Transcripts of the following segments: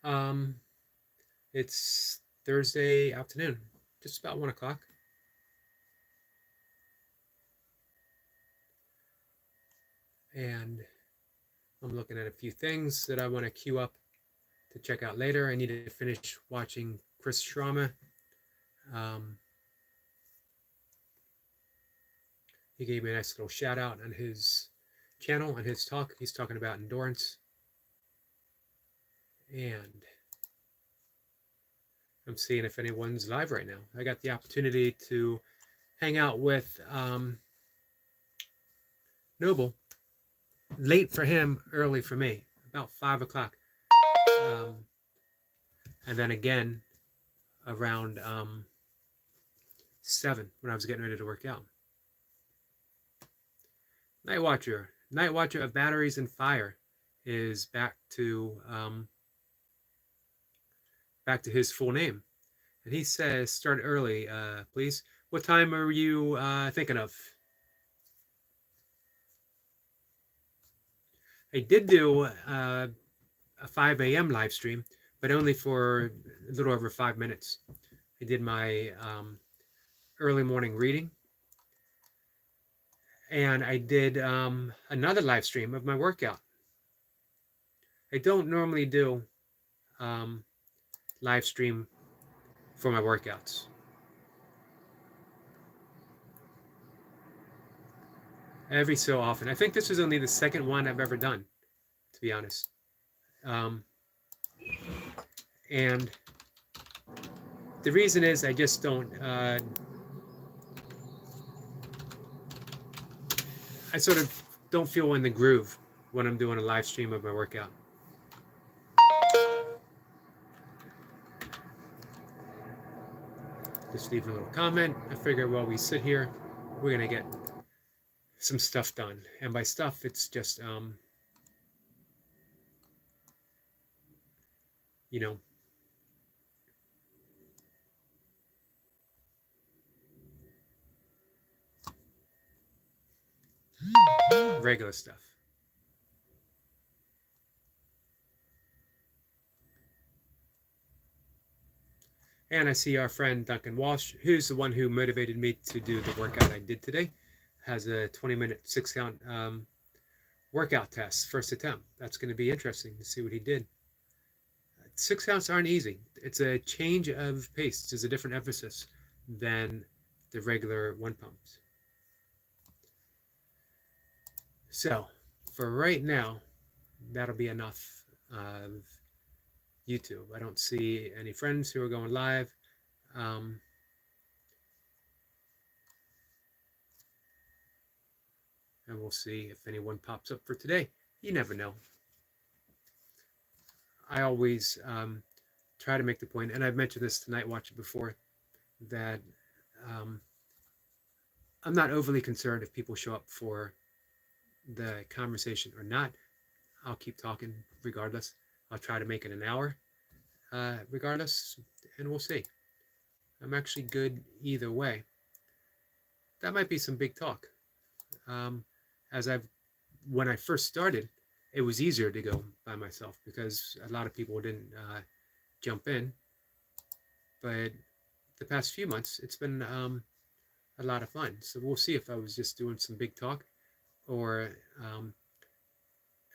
Um, it's Thursday afternoon, just about 1 o'clock, and I'm looking at a few things that I want to queue up to check out later. I need to finish watching Chris Sharma. Um, he gave me a nice little shout out on his channel and his talk. He's talking about endurance, and I'm seeing if anyone's live right now. I got the opportunity to hang out with Noble, late for him, early for me, about 5 o'clock. Um, and then again around 7 when I was getting ready to work out. Night Watcher of Batteries and Fire, is back to his full name, and he says, "Start early, please. What time are you thinking of?" I did do a 5 a.m. live stream, but only for a little over 5 minutes. I did my early morning reading, and I did another live stream of my workout. I don't normally do um, live stream for my workouts. Every so often. I think this was only the second one I've ever done, to be honest. Um, and the reason is I just don't. I sort of don't feel in the groove when I'm doing a live stream of my workout. Just leave a little comment. I figure while we sit here, we're gonna get some stuff done. And by stuff, it's just you know, regular stuff. And I see our friend Duncan Walsh, who's the one who motivated me to do the workout I did today, has a 20-minute 6 count workout test, first attempt. That's going to be interesting to see what he did. 6 counts aren't easy. It's a change of pace. It's a different emphasis than the regular one pumps. So for right now, that'll be enough of YouTube. I don't see any friends who are going live. Um, and we'll see if anyone pops up for today. You never know. I always try to make the point, and I've mentioned this to Night Watcher before, that um, I'm not overly concerned if people show up for the conversation or not. I'll keep talking regardless. I'll try to make it an hour regardless, and we'll see. I'm actually good either way. That might be some big talk. Um, as when I first started, it was easier to go by myself because a lot of people didn't jump in. But the past few months, it's been a lot of fun. So we'll see if I was just doing some big talk, or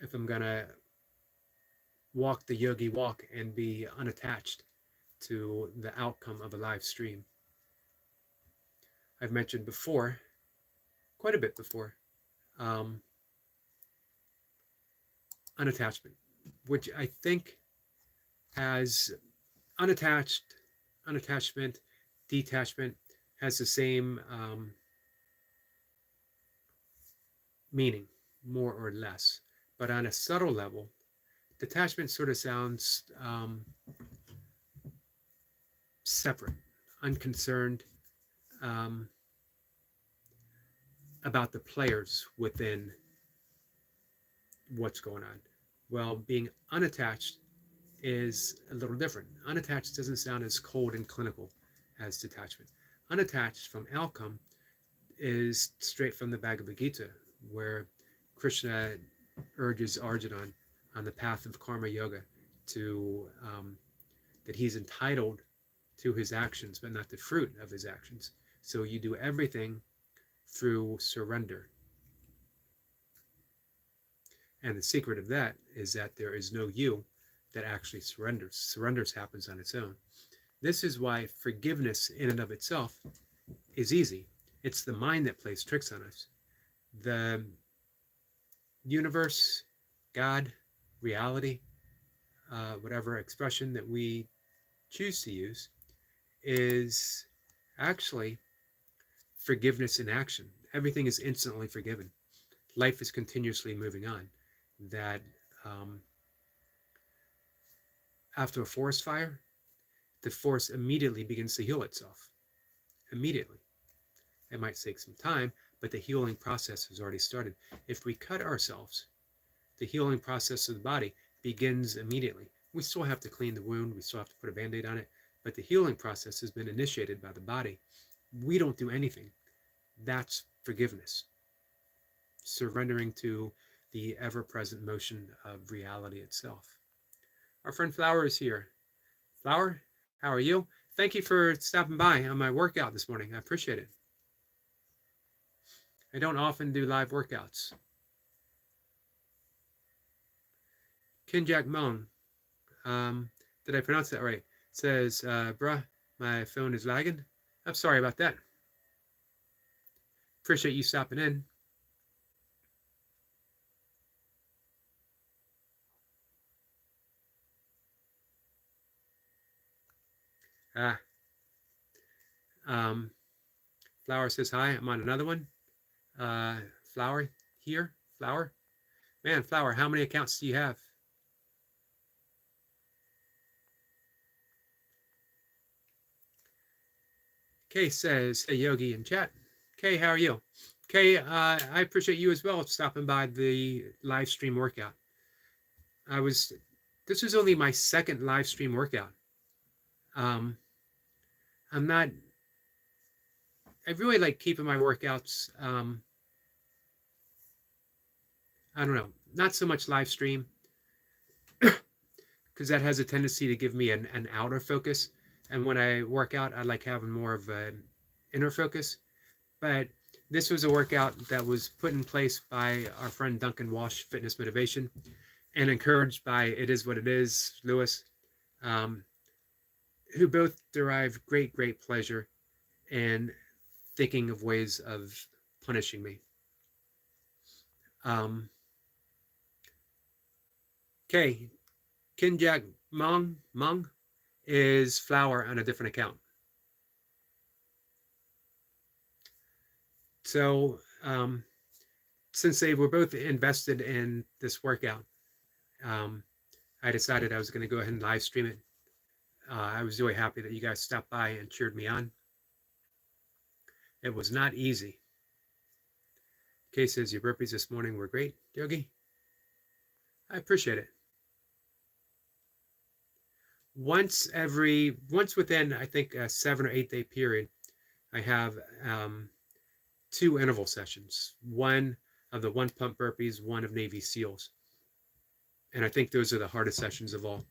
if I'm gonna walk the Yogi walk and be unattached to the outcome of a live stream. I've mentioned before, quite a bit before, um, unattachment, which I think has unattachment, detachment has the same meaning, more or less. But on a subtle level, detachment sort of sounds separate, unconcerned about the players within what's going on. Well, being unattached is a little different. Unattached doesn't sound as cold and clinical as detachment. Unattached from outcome is straight from the Bhagavad Gita, where Krishna urges Arjuna on the path of karma yoga to that he's entitled to his actions, but not the fruit of his actions. So you do everything through surrender. And the secret of that is that there is no you that actually surrenders. Surrenders happens on its own. This is why forgiveness in and of itself is easy. It's the mind that plays tricks on us. The universe, God, reality, whatever expression that we choose to use, is actually forgiveness in action. Everything is instantly forgiven. Life is continuously moving on. That after a forest fire, the forest immediately begins to heal itself. Immediately. It might take some time, but the healing process has already started. If we cut ourselves, the healing process of the body begins immediately. We still have to clean the wound, we still have to put a band-aid on it, but the healing process has been initiated by the body. We don't do anything. That's forgiveness. Surrendering to the ever-present motion of reality itself. Our friend Flower is here. Flower, how are you? Thank you for stopping by on my workout this morning. I appreciate it. I don't often do live workouts. Kinjak Mong, did I pronounce that right? Says, bruh, my phone is lagging. I'm sorry about that. Appreciate you stopping in. Flower says hi. I'm on another one. Flower here. Flower. Man, Flower, how many accounts do you have? Kay says, hey, Yogi in chat. Kay, how are you? Kay, I appreciate you as well stopping by the live stream workout. This was only my second live stream workout. I really like keeping my workouts, I don't know, not so much live stream, because that has a tendency to give me an outer focus. And when I work out, I like having more of an inner focus. But this was a workout that was put in place by our friend Duncan Walsh, Fitness Motivation, and encouraged by It Is What It Is, Lewis, who both derive great pleasure in thinking of ways of punishing me. Okay, Kinjak Mong is Flower on a different account. So since they were both invested in this workout, I decided I was going to go ahead and live stream it. I was really happy that you guys stopped by and cheered me on. It was not easy. Kay says your burpees this morning were great, Yogi. I appreciate it. Once within, I think, a 7 or 8 day period, I have 2 interval sessions. One of the 1 pump burpees, one of Navy SEALs. And I think those are the hardest sessions of all.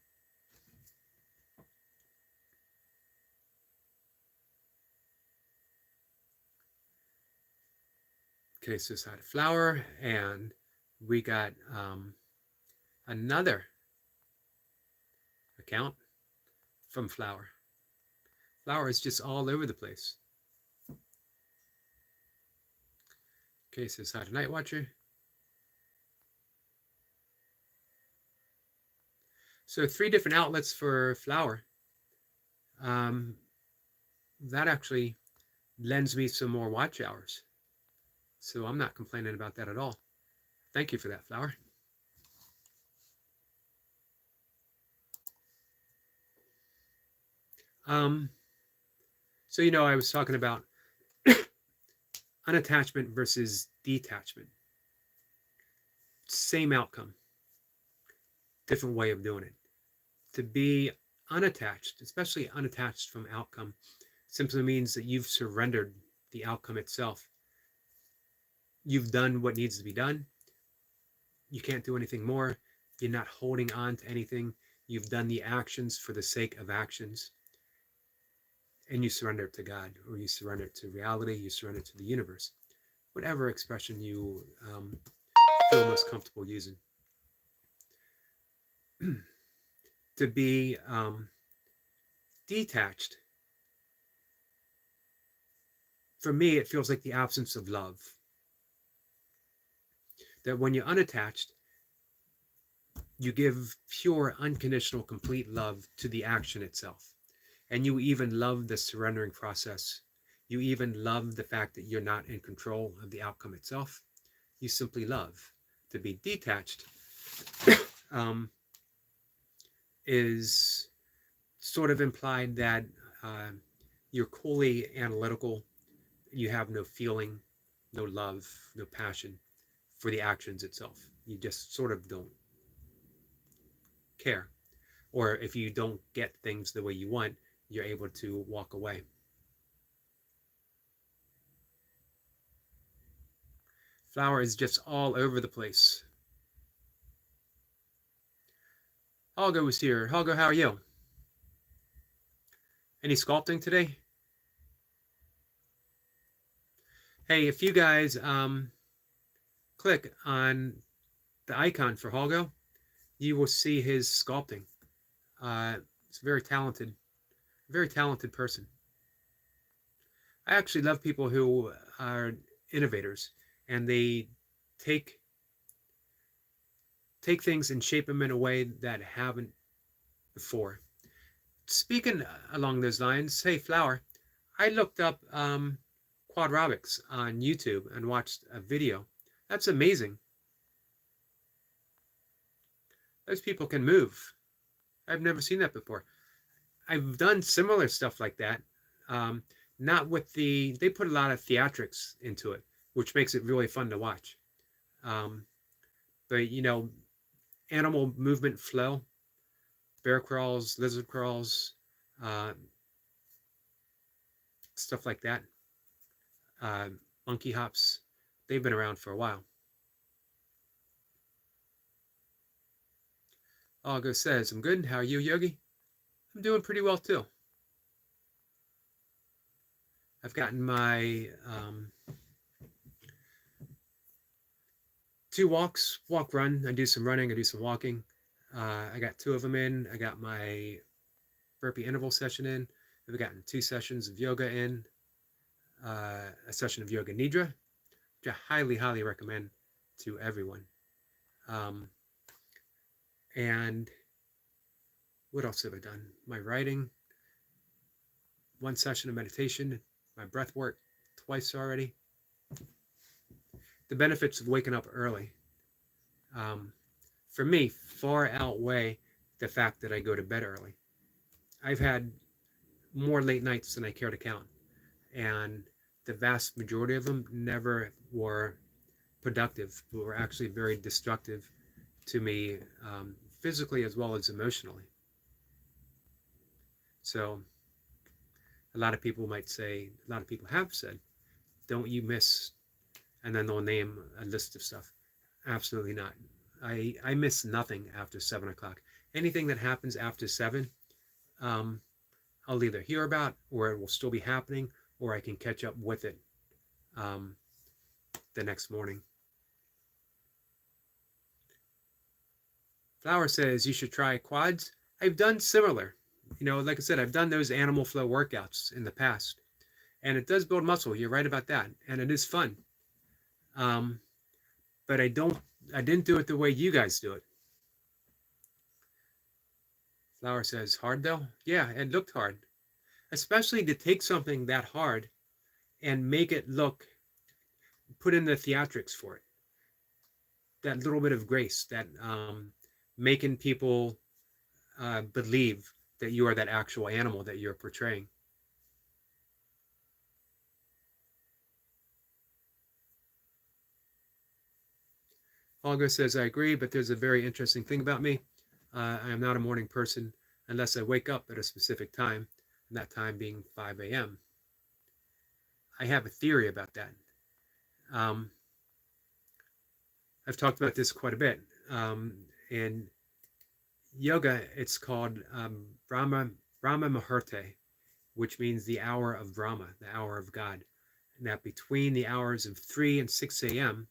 Okay, so it's had a Flower, and we got another account from Flower. Flower is just all over the place. Okay, so it's had a Night Watcher. So 3 different outlets for Flower. That actually lends me some more watch hours. So I'm not complaining about that at all. Thank you for that, Flower. So, I was talking about unattachment versus detachment. Same outcome, different way of doing it. To be unattached, especially unattached from outcome, simply means that you've surrendered the outcome itself. You've done what needs to be done. You can't do anything more. You're not holding on to anything. You've done the actions for the sake of actions, and you surrender it to God, or you surrender it to reality, you surrender it to the universe, whatever expression you feel most comfortable using. To be detached, for me, it feels like the absence of love. That when you're unattached, you give pure, unconditional, complete love to the action itself. And you even love the surrendering process. You even love the fact that you're not in control of the outcome itself. You simply love. To be detached um, is sort of implied that uh, you're coolly analytical. You have no feeling, no love, no passion for the actions itself. You just sort of don't care. Or if you don't get things the way you want, you're able to walk away. Flower is just all over the place. Holgo was here. Holgo, how are you? Any sculpting today? Hey, if you guys click on the icon for Holgo, you will see his sculpting. It's very talented person. I actually love people who are innovators and they take things and shape them in a way that haven't before. Speaking along those lines, hey Flower, I looked up quadratics on YouTube and watched a video. That's amazing. Those people can move. I've never seen that before. I've done similar stuff like that. Um, Not with they put a lot of theatrics into it, which makes it really fun to watch. Um, but animal movement flow, bear crawls, lizard crawls, uh, stuff like that. Uh, Monkey hops, they've been around for a while. Olga says, I'm good. How are you, Yogi? I'm doing pretty well too. I've gotten my 2 walks, walk, run. I do some running, I do some walking. I got 2 of them in. I got my burpee interval session in. I've gotten 2 sessions of yoga in, a session of yoga nidra, which I highly, highly recommend to everyone. And what else have I done? My writing, 1 session of meditation, my breath work twice already. The benefits of waking up early, for me, far outweigh the fact that I go to bed early. I've had more late nights than I care to count, and the vast majority of them never were productive, but were actually very destructive to me, physically as well as emotionally. So a lot of people might say, a lot of people have said, don't you miss, and then they'll name a list of stuff. Absolutely not. I miss nothing after 7 o'clock. Anything that happens after 7, I'll either hear about, or it will still be happening, or I can catch up with it the next morning. Flower says you should try quads. I've done similar. Like I said, I've done those animal flow workouts in the past, and it does build muscle. You're right about that, and it is fun. But I didn't do it the way you guys do it. Flower says, hard though? Yeah, it looked hard. Especially to take something that hard and make it put in the theatrics for it. That little bit of grace, that making people believe that you are that actual animal that you're portraying. Olga says, I agree, but there's a very interesting thing about me. I am not a morning person unless I wake up at a specific time, and that time being 5 a.m. I have a theory about that. I've talked about this quite a bit. And Yoga, it's called Brahma Muhurte, which means the hour of Brahma, the hour of God. And that between the hours of 3 and 6 a.m.,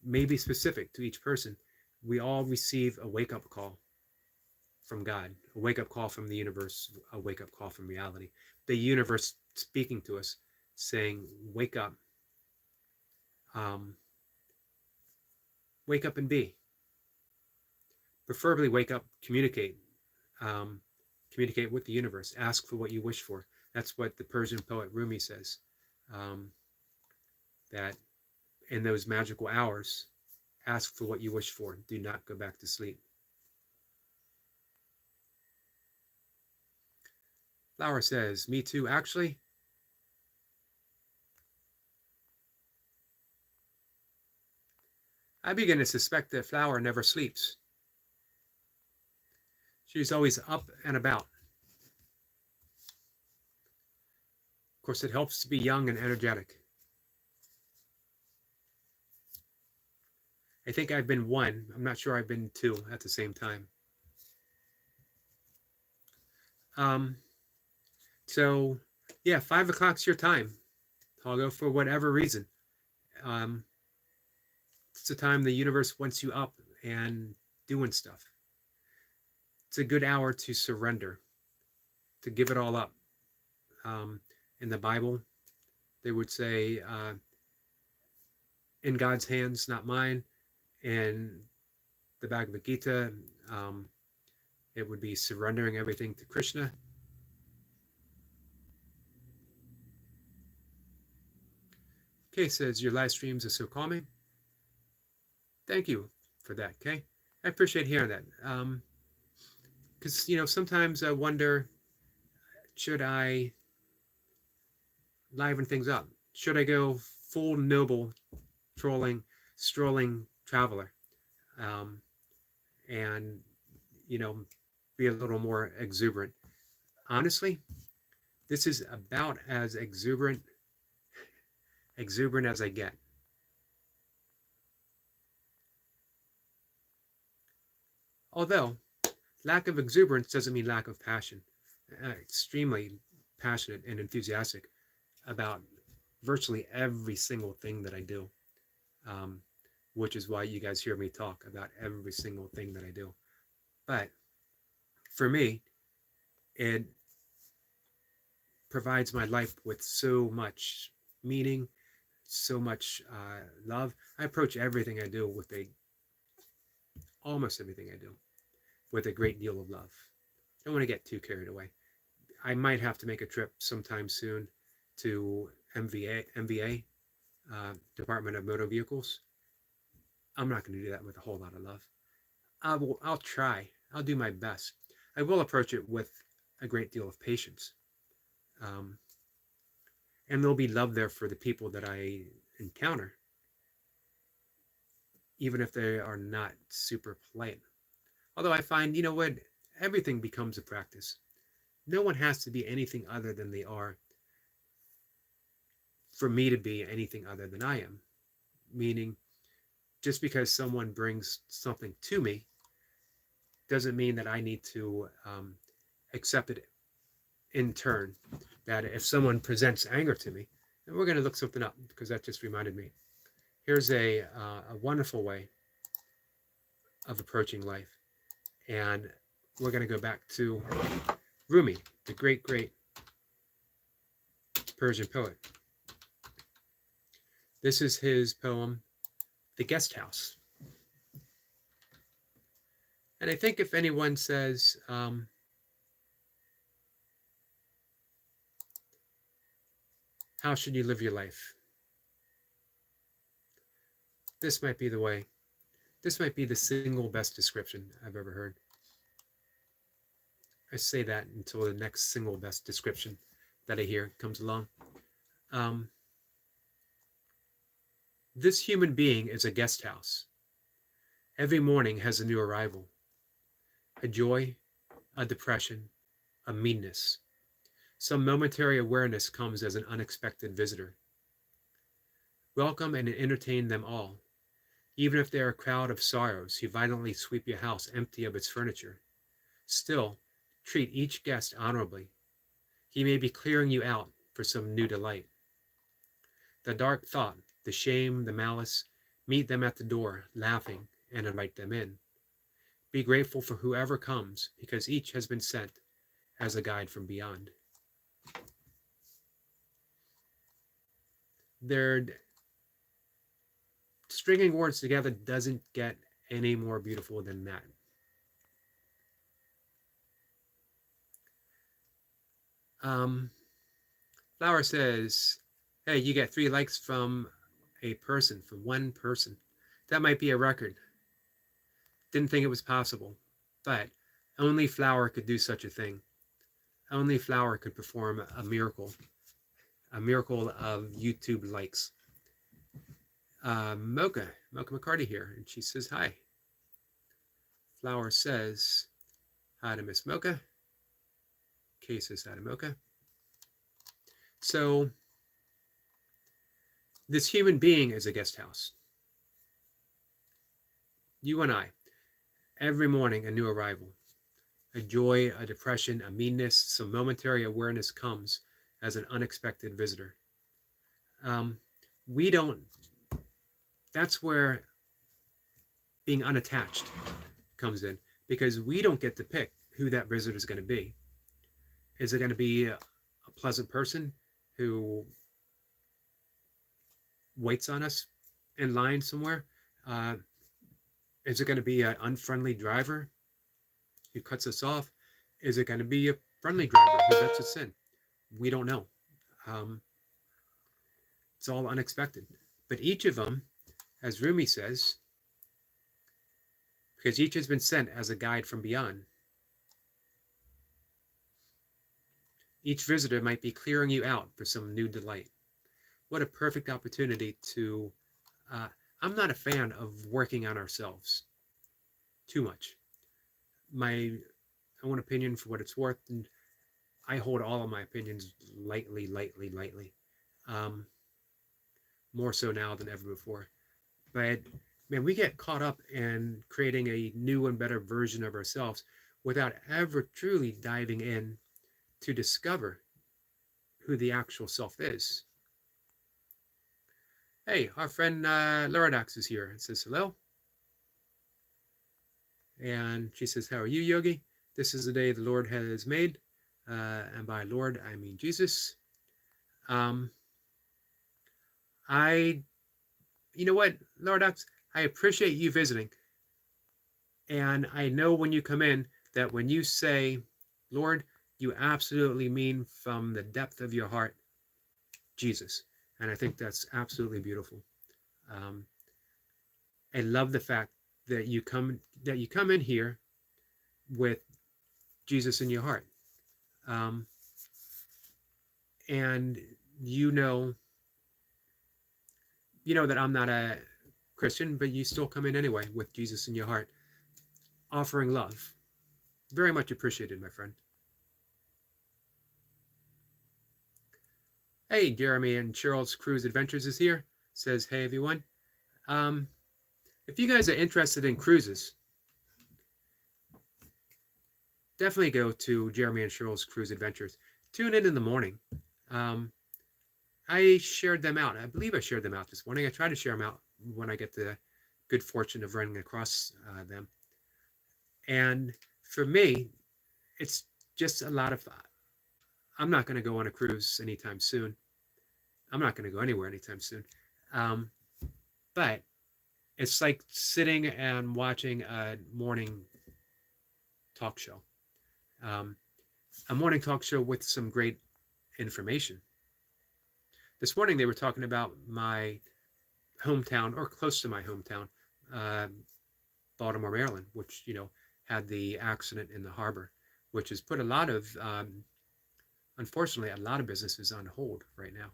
may be specific to each person, we all receive a wake up call from God, a wake up call from the universe, a wake up call from reality. The universe speaking to us, saying, um, wake up and be. Preferably wake up, um, communicate with the universe, ask for what you wish for. That's what the Persian poet Rumi says, um, that in those magical hours, ask for what you wish for. Do not go back to sleep. Flower says, me too. Actually, I begin to suspect that Flower never sleeps. She's always up and about. Of course, it helps to be young and energetic. I think I've been one. I'm not sure I've been two at the same time. Um, so, yeah, 5 o'clock's your time. I'll go for whatever reason. Um, it's the time the universe wants you up and doing stuff. It's a good hour to surrender, to give it all up. In the Bible, they would say, in God's hands, not mine. In the Bhagavad Gita, um, it would be surrendering everything to Krishna. Kay says, your live streams are so calming. Thank you for that, Kay. I appreciate hearing that. Because, sometimes I wonder, should I liven things up? Should I go full noble, strolling traveler? And, you know, be a little more exuberant. Honestly, this is about as exuberant as I get. Although, lack of exuberance doesn't mean lack of passion. Extremely passionate and enthusiastic about virtually every single thing that I do, which is why you guys hear me talk about every single thing that I do. But for me, it provides my life with so much meaning, so much love. I approach everything I do almost everything I do, with a great deal of love. I don't want to get too carried away. I might have to make a trip sometime soon to MVA, Department of Motor Vehicles. I'm not going to do that with a whole lot of love. I'll try. I'll do my best. I will approach it with a great deal of patience. And there'll be love there for the people that I encounter, even if they are not super polite. Although I find, everything becomes a practice. No one has to be anything other than they are for me to be anything other than I am. Meaning, just because someone brings something to me doesn't mean that I need to accept it in turn. That if someone presents anger to me, and we're going to look something up because that just reminded me. Here's a wonderful way of approaching life. And we're going to go back to Rumi, the great Persian poet. This is his poem, The Guest House. And I think if anyone says, how should you live your life? This might be the way. This might be the single best description I've ever heard. I say that until the next single best description that I hear comes along. This human being is a guest house. Every morning has a new arrival. A joy, a depression, a meanness. Some momentary awareness comes as an unexpected visitor. Welcome and entertain them all, even if they are a crowd of sorrows who violently sweep your house empty of its furniture. Still, treat each guest honorably. He may be clearing you out for some new delight. The dark thought, the shame, the malice, meet them at the door, laughing, and invite them in. Be grateful for whoever comes, because each has been sent as a guide from beyond. They're stringing words together doesn't get any more beautiful than that. Flower says, hey, you get 3 likes from a person, from one person. That might be a record. Didn't think it was possible, but only Flower could do such a thing. Only Flower could perform a miracle of YouTube likes. Mocha McCarty here, and she says hi. Flower says hi to Miss Mocha. Kay says hi to Mocha. So this human being is a guest house. You and I, every morning a new arrival. A joy, a depression, a meanness, some momentary awareness comes as an unexpected visitor. We don't, that's where being unattached comes in, because we don't get to pick who that visitor is going to be. Is it going to be a pleasant person who waits on us in line somewhere? Is it going to be an unfriendly driver who cuts us off? Is it going to be a friendly driver who lets us in? We don't know. It's all unexpected. But each of them, as Rumi says, because each has been sent as a guide from beyond. Each visitor might be clearing you out for some new delight. What a perfect opportunity to... I'm not a fan of working on ourselves too much. My own opinion, for what it's worth, and I hold all of my opinions lightly. More so now than ever before. But man, we get caught up in creating a new and better version of ourselves without ever truly diving in to discover who the actual self is. Hey, our friend Laradox is here and says hello. And she says, how are you, Yogi? This is the day the Lord has made. And by Lord, I mean Jesus. You know what, Laradox? I appreciate you visiting. And I know when you come in that when you say, Lord, you absolutely mean from the depth of your heart, Jesus. And I think that's absolutely beautiful. I love the fact that you come in here with Jesus in your heart. And you know that I'm not a Christian, but you still come in anyway with Jesus in your heart, offering love. Very much appreciated, my friend. Hey, Jeremy and Cheryl's Cruise Adventures is here. Says, hey, everyone. If you guys are interested in cruises, definitely go to Jeremy and Cheryl's Cruise Adventures. Tune in the morning. I shared them out. I believe I shared them out this morning. I try to share them out when I get the good fortune of running across them. And for me, it's just a lot of fun. I'm not going to go on a cruise anytime soon. I'm not going to go anywhere anytime soon. But it's like sitting and watching a morning talk show. A morning talk show with some great information. This morning they were talking about my hometown, or close to my hometown, Baltimore, Maryland, which, had the accident in the harbor, which has put a lot of, unfortunately, a lot of businesses on hold right now.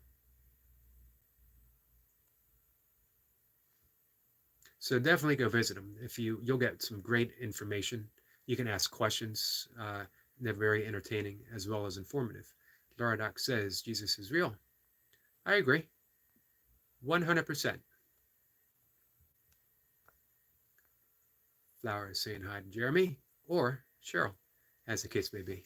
So definitely go visit them. You'll get some great information. You can ask questions. They're very entertaining as well as informative. Laura Doc says Jesus is real. I agree. 100%. Flower is saying hi to Jeremy or Cheryl. as the case may be.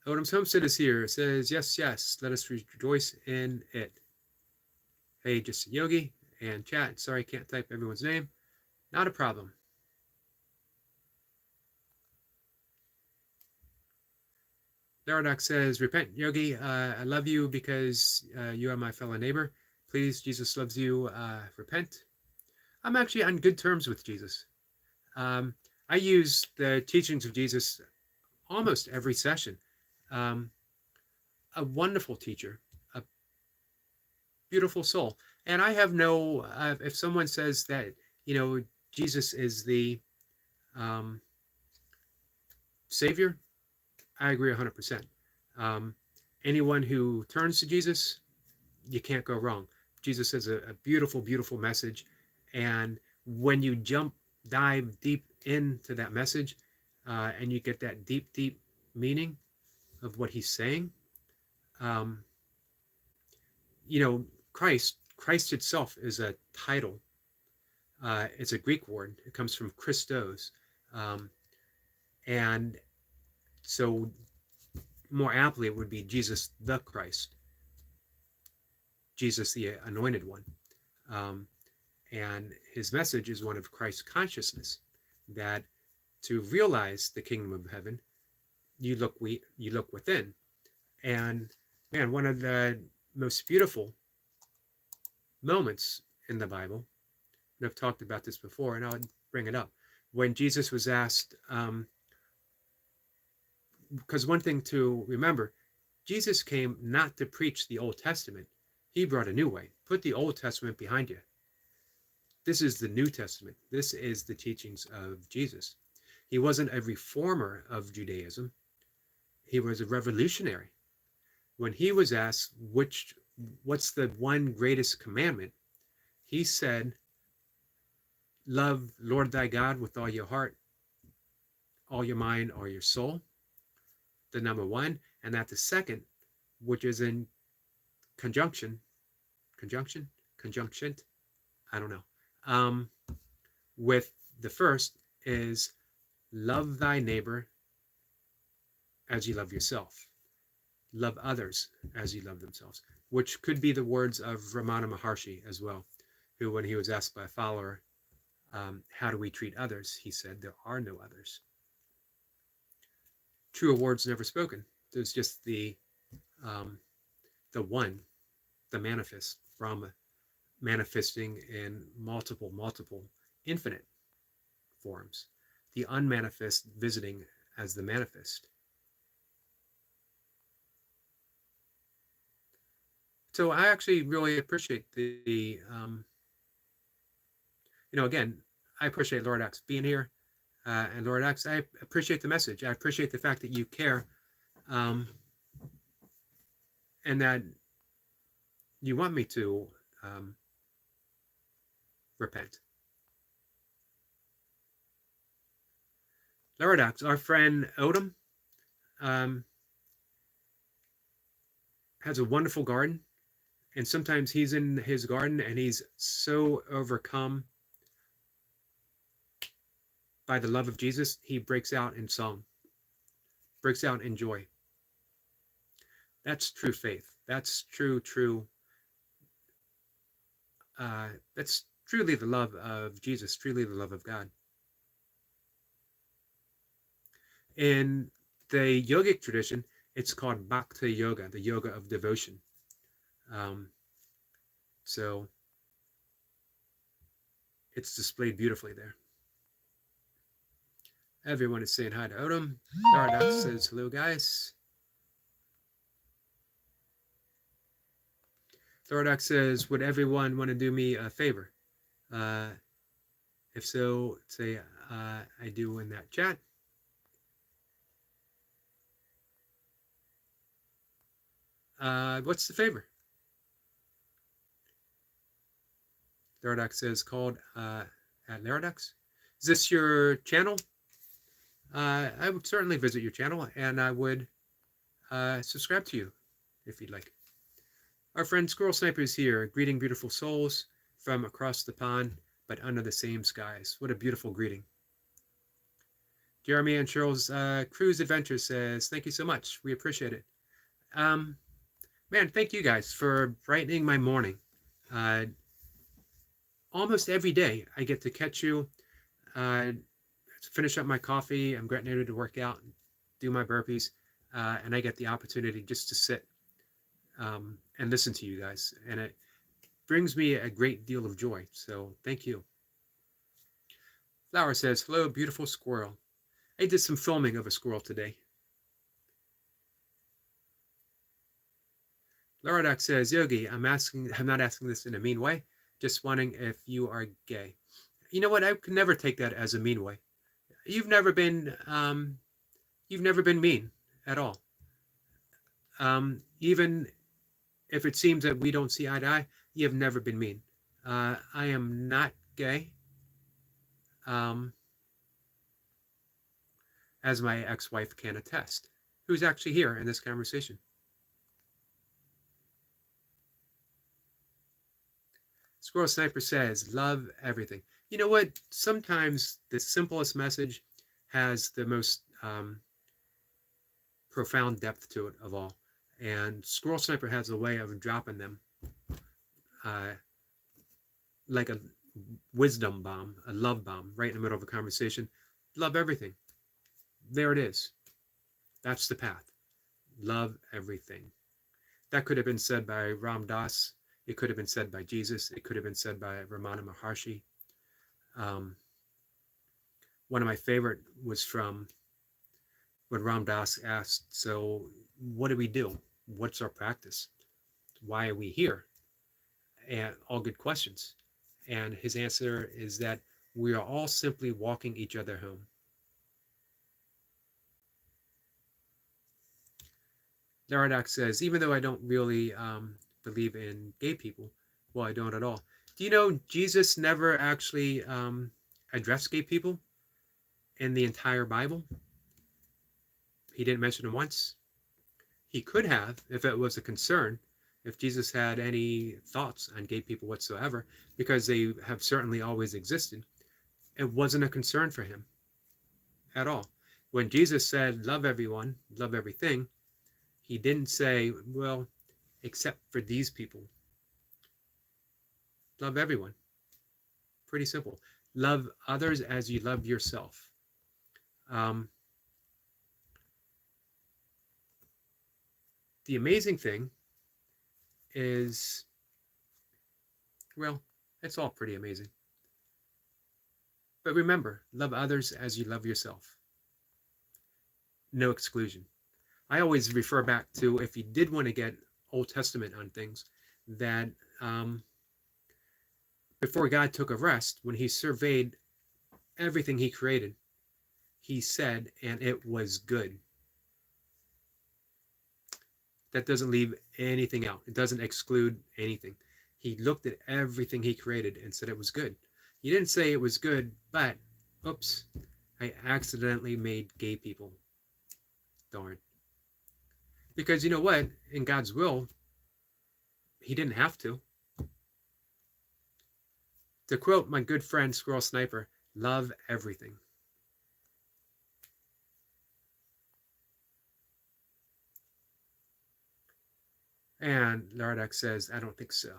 Odom's Homestead is here. It says, yes, yes, let us rejoice in it. Hey, just Yogi and chat. Sorry, can't type everyone's name. Not a problem. Laradox says, repent, Yogi. I love you because you are my fellow neighbor. Please, Jesus loves you. Repent. I'm actually on good terms with Jesus. I use the teachings of Jesus almost every session. A wonderful teacher, a beautiful soul. And I have no, if someone says that, Jesus is the Savior, I agree 100%. Anyone who turns to Jesus, you can't go wrong. Jesus has a beautiful, beautiful message. And when you dive deep into that message, and you get that deep, deep meaning of what he's saying, Christ itself is a title. It's a Greek word. It comes from Christos. And so more aptly, it would be Jesus the Christ, Jesus the Anointed One. And his message is one of Christ consciousness, that to realize the kingdom of heaven, you look within. And man, one of the most beautiful moments in the Bible, and I've talked about this before, and I'll bring it up, when Jesus was asked, because one thing to remember, Jesus came not to preach the Old Testament. He brought a new way. Put the Old Testament behind you. This is the New Testament. This is the teachings of Jesus. He wasn't a reformer of Judaism. He was a revolutionary. When he was asked, what's the one greatest commandment? He said, love Lord thy God with all your heart, all your mind, all your soul. The number one. And that the second, which is in conjunction, I don't know, with the first, is love thy neighbor as you love yourself. Love others as you love themselves, which could be the words of Ramana Maharshi as well, who, when he was asked by a follower, how do we treat others, he said, there are no others. Truer words never spoken. There's just the one, the manifest, Brahma, manifesting in multiple, infinite forms. The unmanifest visiting as the manifest. So I actually really appreciate the again, I appreciate Lord X being here. And Lord X, I appreciate the message. I appreciate the fact that you care, and that you want me to repent. Lord X, our friend Odom has a wonderful garden, and sometimes he's in his garden and he's so overcome by the love of Jesus, he breaks out in song, breaks out in joy. That's true faith. That's true. That's truly the love of Jesus, truly the love of God. In the yogic tradition, it's called Bhakti Yoga, the yoga of devotion. So it's displayed beautifully there. Everyone is saying hi to Odom. Dardax says hello, guys. Dardax says, would everyone want to do me a favor? If so, say I do in that chat. What's the favor? Laradox says called at Laradox. Is this your channel? I would certainly visit your channel, and I would subscribe to you if you'd like. Our friend Squirrel Sniper is here. Greeting beautiful souls from across the pond. but under the same skies. What a beautiful greeting. Jeremy and Cheryl's Cruise Adventure says, thank you so much. We appreciate it. Man, thank you guys for brightening my morning. Almost every day I get to catch you, finish up my coffee. I'm getting ready to work out, do my burpees, and I get the opportunity just to sit and listen to you guys. And it brings me a great deal of joy. So thank you. Flower says, hello, beautiful squirrel. I did some filming of a squirrel today. Laura Duck says, Yogi, I'm not asking this in a mean way, just wondering if you are gay. You know what? I could never take that as a mean way. You've never been mean at all. Even if it seems that we don't see eye to eye, you have never been mean. I am not gay, as my ex-wife can attest, who's actually here in this conversation. Squirrel Sniper says, love everything. You know what? Sometimes the simplest message has the most profound depth to it of all. And Squirrel Sniper has a way of dropping them like a wisdom bomb, a love bomb, right in the middle of a conversation. Love everything. There it is. That's the path. Love everything. That could have been said by Ram Dass. It could have been said by Jesus. It could have been said by Ramana Maharshi. One of my favorite was from when Ram Dass asked, so what do we do? What's our practice? Why are we here? And all good questions. And his answer is that we are all simply walking each other home. Laradox says, even though I don't really believe in gay people, well, I don't at all. Do you know Jesus never actually addressed gay people in the entire Bible? He didn't mention them once. He could have, if it was a concern, if Jesus had any thoughts on gay people whatsoever, because they have certainly always existed. It wasn't a concern for him at all. When Jesus said, love everyone, love everything, he didn't say, well, except for these people. Love everyone. Pretty simple. Love others as you love yourself. The amazing thing is, well, it's all pretty amazing. But remember, love others as you love yourself. No exclusion. I always refer back to, if you did want to get Old Testament on things, that before God took a rest, when he surveyed everything he created, he said, and it was good. That doesn't leave anything out. It doesn't exclude anything. He looked at everything he created and said it was good. He didn't say it was good, but, oops, I accidentally made gay people. Darn. Because you know what? In God's will, he didn't have to. To quote my good friend Squirrel Sniper, love everything. And Laradox says, I don't think so.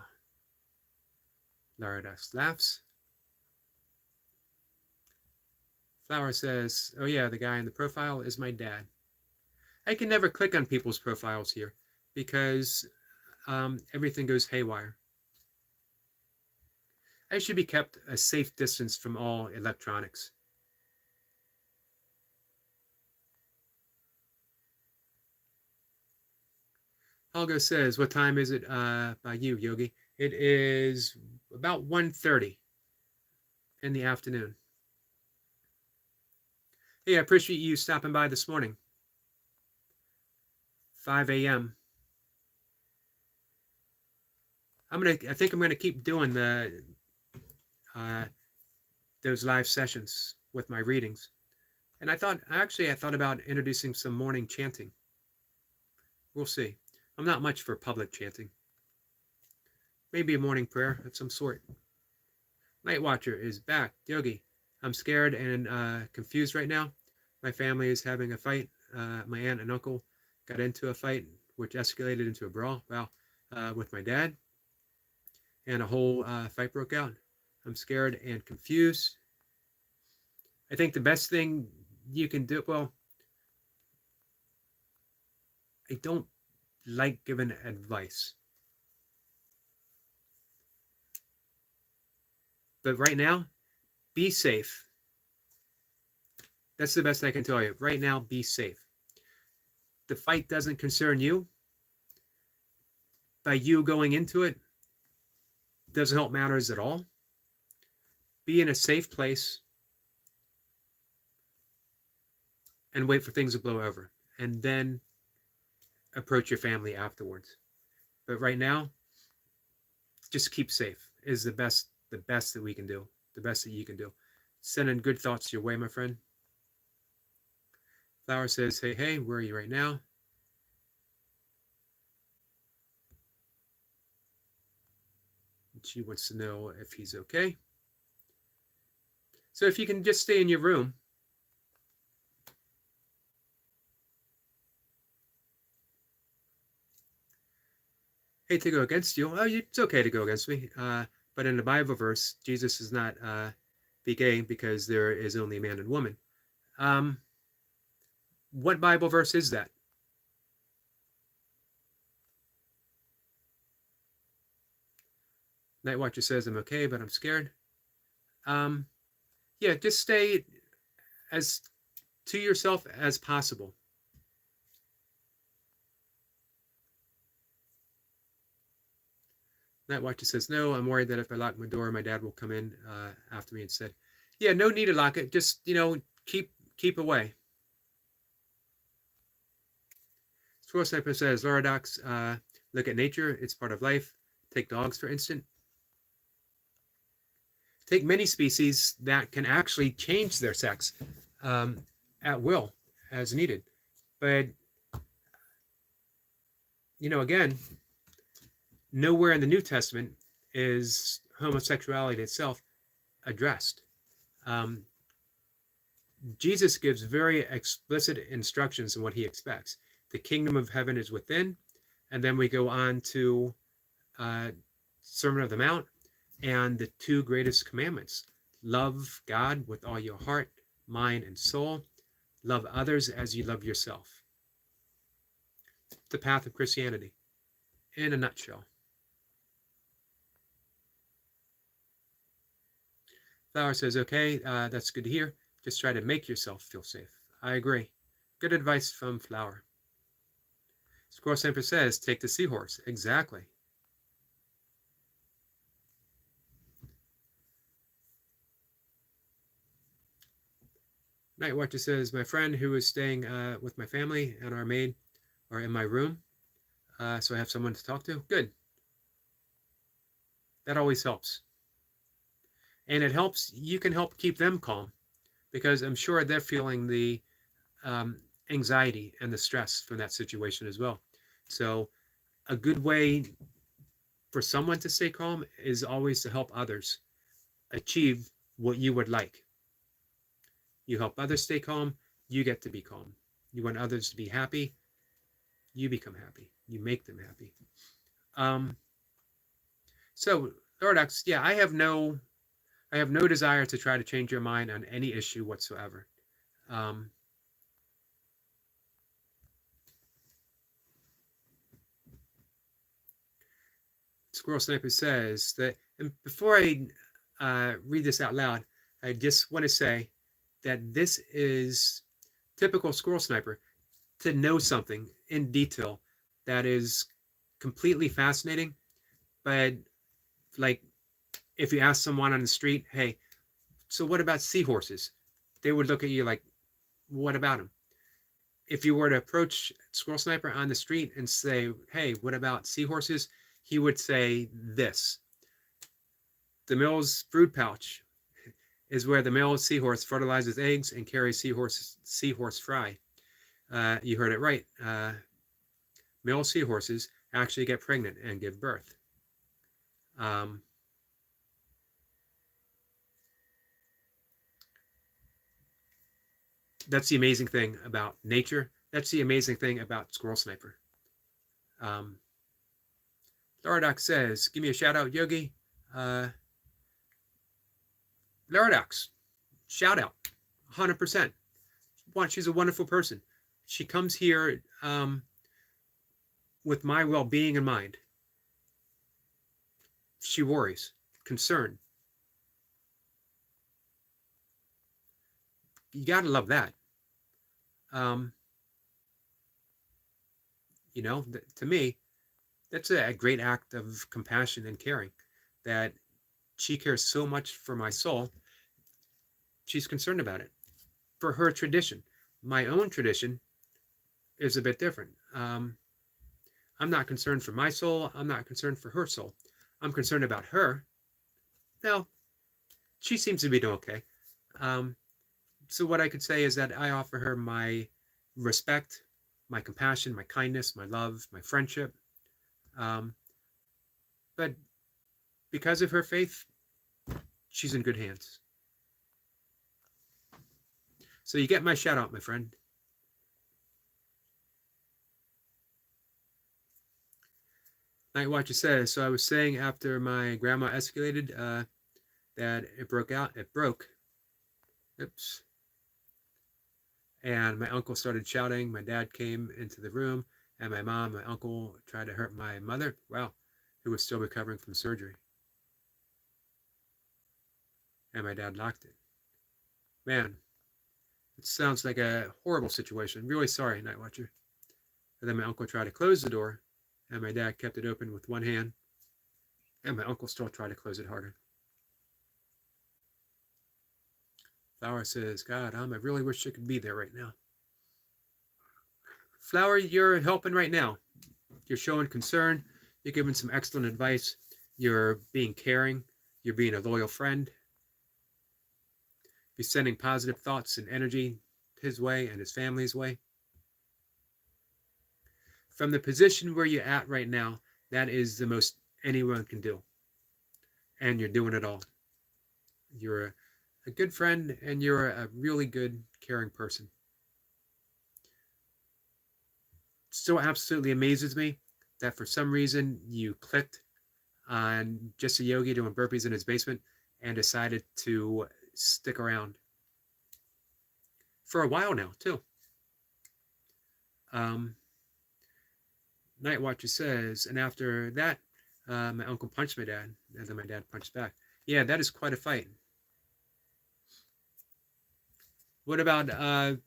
Laradox laughs. Flower says, oh yeah, the guy in the profile is my dad. I can never click on people's profiles here because everything goes haywire. I should be kept a safe distance from all electronics. Helga says, what time is it by you, Yogi? It is about 1:30 in the afternoon. Hey, I appreciate you stopping by this morning. 5 a.m. I think I'm gonna keep doing the those live sessions with my readings. And I thought about introducing some morning chanting. We'll see. I'm not much for public chanting. Maybe a morning prayer of some sort. Night Watcher is back. Yogi, I'm scared and confused right now. My family is having a fight. My aunt and uncle got into a fight, which escalated into a brawl. Wow, with my dad, and a whole fight broke out. I'm scared and confused. I think the best thing you can do, well, I don't like giving advice, but right now, be safe. That's the best I can tell you. Right now, be safe. The fight doesn't concern you. By you going into it, doesn't help matters at all. Be in a safe place and wait for things to blow over, and then approach your family afterwards. But right now, just keep safe is the best that we can do, the best that you can do. Sending good thoughts your way, my friend. Flower says, hey, where are you right now? She wants to know if he's okay. So if you can just stay in your room. Hate to go against you. Oh, it's okay to go against me. But in the Bible verse, Jesus is not be gay because there is only a man and woman. What Bible verse is that? Night Watcher says, I'm okay, but I'm scared. Yeah, just stay as to yourself as possible. Night Watcher says, no, I'm worried that if I lock my door, my dad will come in after me instead. Yeah, no need to lock it. Just, keep away. Squirrel Sniper says, Lorodox, look at nature. It's part of life. Take dogs, for instance. Take many species that can actually change their sex at will, as needed. But, again, nowhere in the New Testament is homosexuality itself addressed. Jesus gives very explicit instructions on what he expects. The kingdom of heaven is within, and then we go on to Sermon of the Mount and the two greatest commandments. Love God with all your heart, mind, and soul. Love others as you love yourself. The path of Christianity, in a nutshell. Flower says, okay, that's good to hear. Just try to make yourself feel safe. I agree. Good advice from Flower. Squirrel Sniper says, take the seahorse. Exactly. Night Watcher says, my friend who is staying with my family and our maid are in my room, so I have someone to talk to. Good. That always helps. And it helps, you can help keep them calm, because I'm sure they're feeling the anxiety and the stress from that situation as well. So a good way for someone to stay calm is always to help others achieve what you would like. You help others stay calm, you get to be calm. You want others to be happy, you become happy. You make them happy. So, Lordox, yeah, I have no desire to try to change your mind on any issue whatsoever. Squirrel Sniper says that, and before I read this out loud, I just want to say that this is typical Squirrel Sniper to know something in detail that is completely fascinating. But like, if you ask someone on the street, hey, so what about seahorses? They would look at you like, what about them? If you were to approach Squirrel Sniper on the street and say, hey, what about seahorses? He would say this. The male's brood pouch is where the male seahorse fertilizes eggs and carries seahorse fry. You heard it right. Male seahorses actually get pregnant and give birth. That's the amazing thing about nature. That's the amazing thing about Squirrel Sniper. Um, Laradox says, give me a shout out, Yogi. Uh, Laradox, shout out, 100%. She's a wonderful person. She comes here with my well being in mind. She worries, concerned. You got to love that. Um, to me, that's a great act of compassion and caring, that she cares so much for my soul. She's concerned about it for her tradition. My own tradition is a bit different. I'm not concerned for my soul. I'm not concerned for her soul. I'm concerned about her. Now, she seems to be doing okay. So what I could say is that I offer her my respect, my compassion, my kindness, my love, my friendship. But because of her faith, she's in good hands. So you get my shout out, my friend. Night Watcher says, so I was saying after my grandma escalated that it broke out. It broke. Oops. And my uncle started shouting. My dad came into the room, and my mom, my uncle tried to hurt my mother. Wow, who was still recovering from surgery. And my dad locked it. Man, it sounds like a horrible situation. I'm really sorry, Night Watcher. And then my uncle tried to close the door, and my dad kept it open with one hand, and my uncle still tried to close it harder. Flower says, God, I really wish I could be there right now. Flower, you're helping right now. You're showing concern. You're giving some excellent advice. You're being caring. You're being a loyal friend. You're sending positive thoughts and energy his way and his family's way. From the position where you're at right now, that is the most anyone can do. And you're doing it all. You're a good friend, and you're a really good, caring person. Still absolutely amazes me that for some reason you clicked on just a Yogi doing burpees in his basement and decided to stick around for a while now, too. Night Watcher says, and after that, my uncle punched my dad, and then my dad punched back. Yeah, that is quite a fight. What about, I'm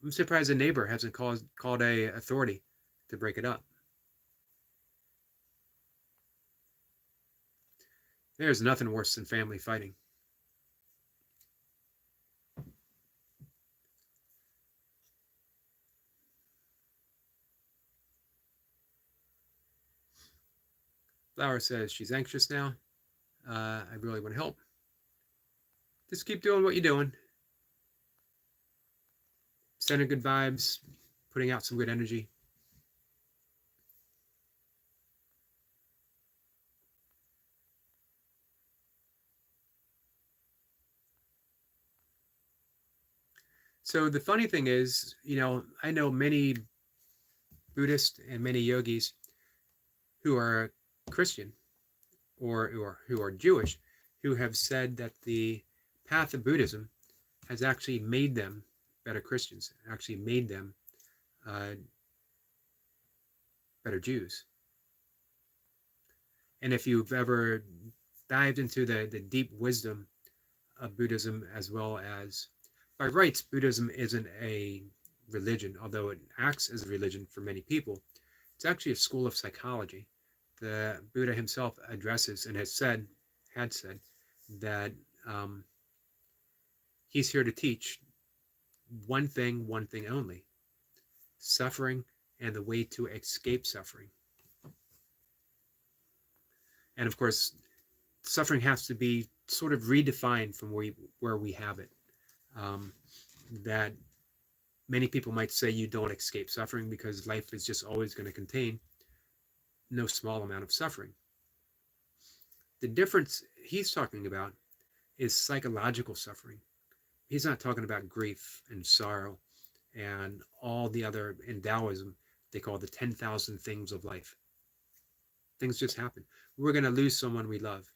surprised a neighbor hasn't called a authority to break it up. There's nothing worse than family fighting. Flower says she's anxious now. I really want to help. Just keep doing what you're doing. Sending good vibes, putting out some good energy. So the funny thing is, I know many Buddhists and many yogis who are Christian or who are Jewish, who have said that the path of Buddhism has actually made them better Christians, actually made them better Jews. And if you've ever dived into the deep wisdom of Buddhism, as well as, by rights, Buddhism isn't a religion, although it acts as a religion for many people. It's actually a school of psychology. The Buddha himself addresses and had said that he's here to teach one thing only: suffering and the way to escape suffering. And of course, suffering has to be sort of redefined from where we have it. That many people might say you don't escape suffering because life is just always going to contain no small amount of suffering. The difference he's talking about is psychological suffering. he's not talking about grief and sorrow and all the other, in Taoism they call the 10,000 things of life. Things just happen. We're going to lose someone we love.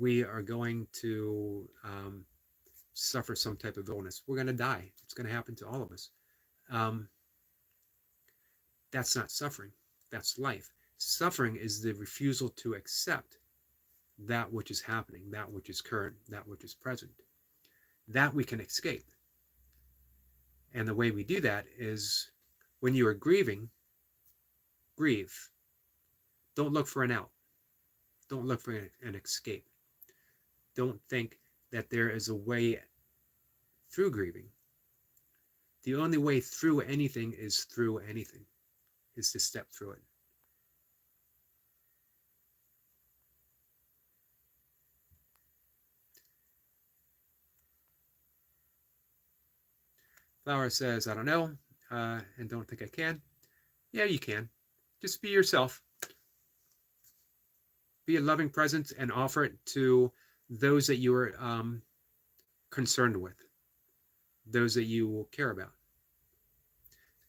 We are going to suffer some type of illness. We're going to die. It's going to happen to all of us. Um, that's not suffering. That's life. Suffering is the refusal to accept that which is happening, that which is current, that which is present. That we can escape. And the way we do that is when you are grieving, grieve. Don't look for an out. Don't look for an escape. Don't think that there is a way through grieving. The only way through anything is to step through it. Flower says, I don't know, and don't think I can. Yeah, you can. Just be yourself. Be a loving presence and offer it to those that you are concerned with, those that you will care about.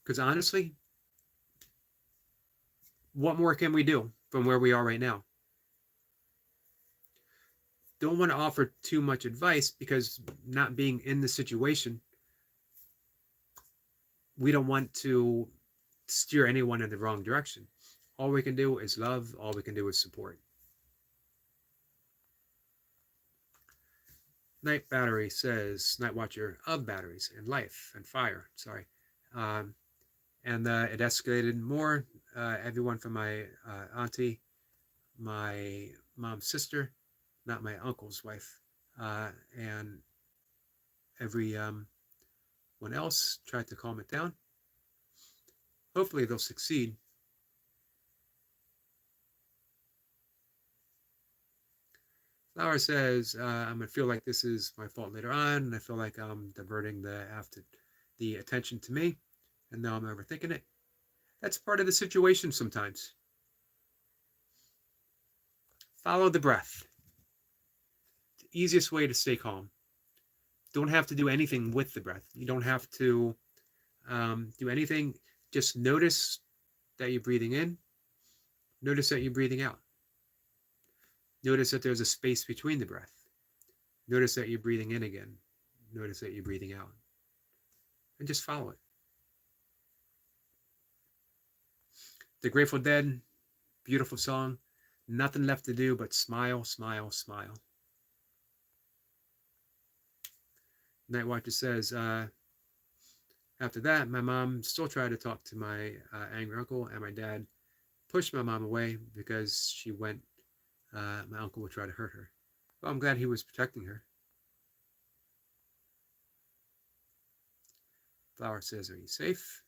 Because honestly, what more can we do from where we are right now? Don't want to offer too much advice because not being in the situation, we don't want to steer anyone in the wrong direction. All we can do is love. All we can do is support. Night Battery says, Night Watcher of Batteries and Life and Fire, sorry. And it escalated more. Everyone from my auntie, my mom's sister, not my uncle's wife, and everyone else tried to calm it down. Hopefully they'll succeed. Flower says, I'm going to feel like this is my fault later on, and I feel like I'm diverting the attention to me, and now I'm overthinking it. That's part of the situation sometimes. Follow the breath. The easiest way to stay calm. Don't have to do anything with the breath. You don't have to do anything. Just notice that you're breathing in. Notice that you're breathing out. Notice that there's a space between the breath. Notice that you're breathing in again. Notice that you're breathing out. And just follow it. The Grateful Dead, beautiful song. Nothing left to do but smile, smile, smile. Night Watcher says, after that, my mom still tried to talk to my angry uncle, and my dad pushed my mom away because she went, my uncle would try to hurt her. Well, I'm glad he was protecting her. Flower says, are you safe?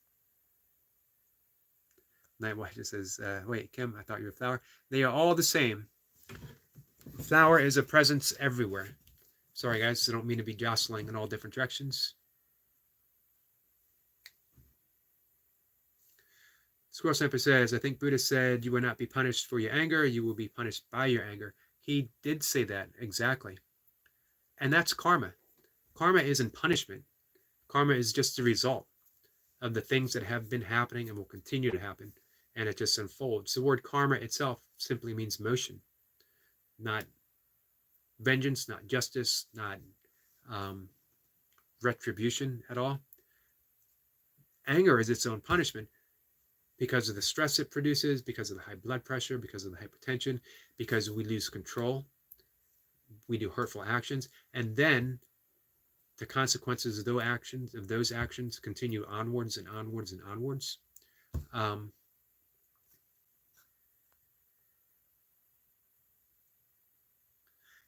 Night Watcher says, wait, Kim, I thought you were Flower. They are all the same. Flower is a presence everywhere. Sorry, guys, I don't mean to be jostling in all different directions. Squirrel Sniper says, I think Buddha said you will not be punished for your anger, you will be punished by your anger. He did say that, exactly. And that's karma. Karma isn't punishment. Karma is just the result of the things that have been happening and will continue to happen, and it just unfolds. The word karma itself simply means motion, not vengeance, not justice, not retribution at all. Anger is its own punishment because of the stress it produces, because of the high blood pressure, because of the hypertension, because we lose control, we do hurtful actions, and then the consequences of those actions continue onwards and onwards and onwards.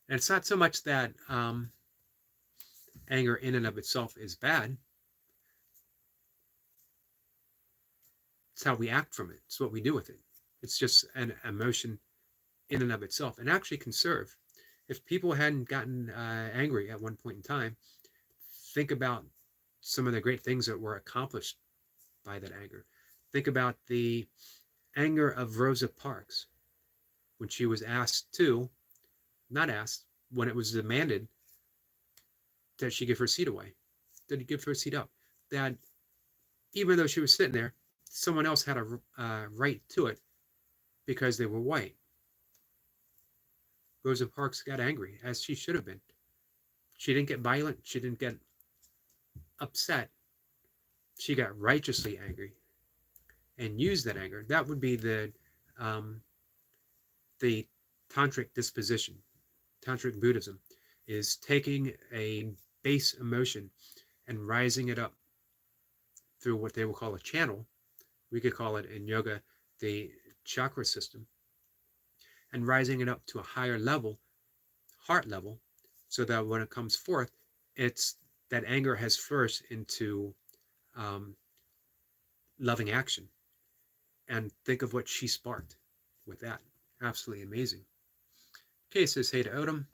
And it's not so much that anger in and of itself is bad. It's how we act from it. It's what we do with it. It's just an emotion in and of itself, and actually can serve. If people hadn't gotten angry at one point in time, think about some of the great things that were accomplished by that anger. Think about the anger of Rosa Parks when she was when it was demanded that she give her seat away. that he gives her a seat up. That even though she was sitting there, someone else had a right to it because they were white. Rosa Parks got angry, as she should have been. She didn't get violent. She didn't get upset. She got righteously angry and used that anger. That would be um, the tantric disposition. Tantric Buddhism is taking a base emotion and rising it up through what they will call a channel. We could call it in yoga the chakra system, and rising it up to a higher level, heart level, so that when it comes forth, it's that anger has flourished into um, loving action. And think of what she sparked with that. Absolutely amazing. Kay says, hey to Odom.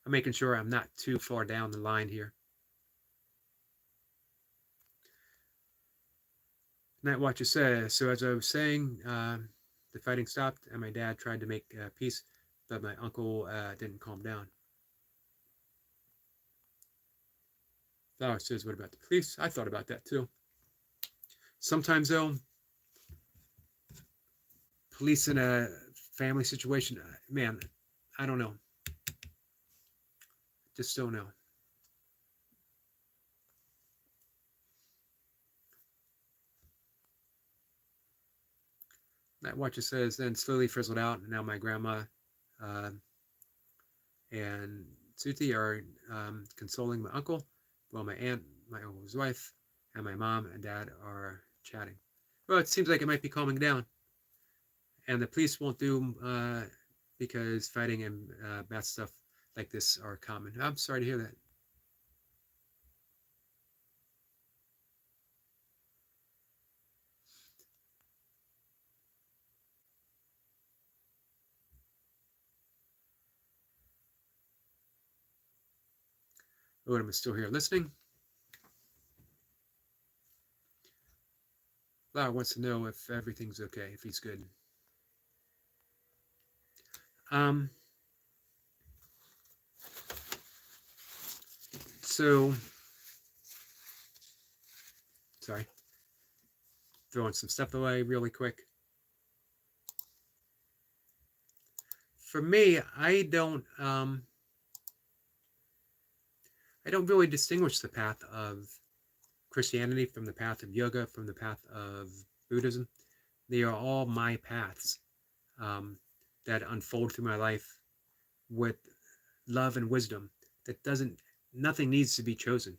I'm making sure I'm not too far down the line here. Night Watcher says, so as I was saying, the fighting stopped and my dad tried to make peace, but my uncle didn't calm down. Flower says, what about the police? I thought about that too. Sometimes though, police in a family situation, man, I don't know. Just don't know. Night Watcher says, then slowly frizzled out, and now my grandma and Suti are consoling my uncle, while my aunt, my uncle's wife, and my mom and dad are chatting. Well, it seems like it might be calming down. And the police won't do because fighting and bad stuff like this are common. I'm sorry to hear that. Odom is still here listening. Flower wants to know if everything's okay, if he's good. So, sorry, throwing some stuff away really quick. For me, I don't really distinguish the path of Christianity from the path of yoga, from the path of Buddhism. They are all my paths that unfold through my life with love and wisdom. Nothing needs to be chosen.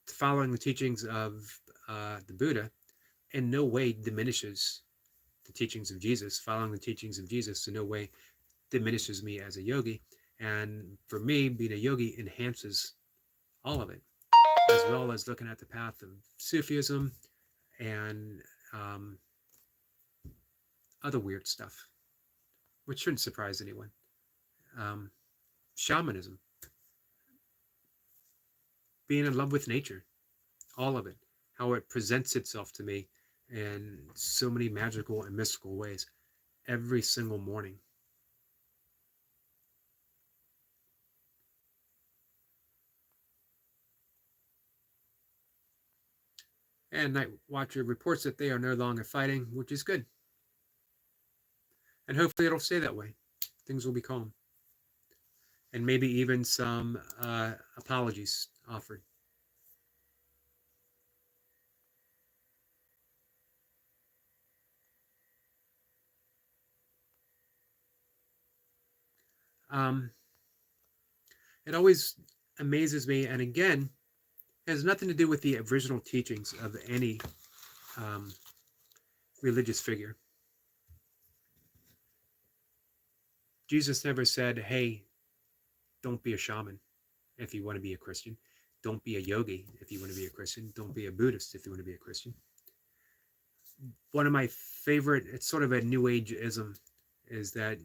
Following the teachings of the Buddha in no way diminishes the teachings of Jesus. Following the teachings of Jesus in no way diminishes me as a yogi. And for me, being a yogi enhances all of it, as well as looking at the path of Sufism and other weird stuff, which shouldn't surprise anyone. Shamanism, being in love with nature, all of it, how it presents itself to me in so many magical and mystical ways every single morning. And Night Watcher reports that they are no longer fighting, which is good. And hopefully it'll stay that way. Things will be calm. And maybe even some apologies offered. It always amazes me, and again, it has nothing to do with the original teachings of any religious figure. Jesus never said, hey, don't be a shaman if you want to be a Christian. Don't be a yogi if you want to be a Christian. Don't be a Buddhist if you want to be a Christian. One of my favorite, it's sort of a new age-ism, is that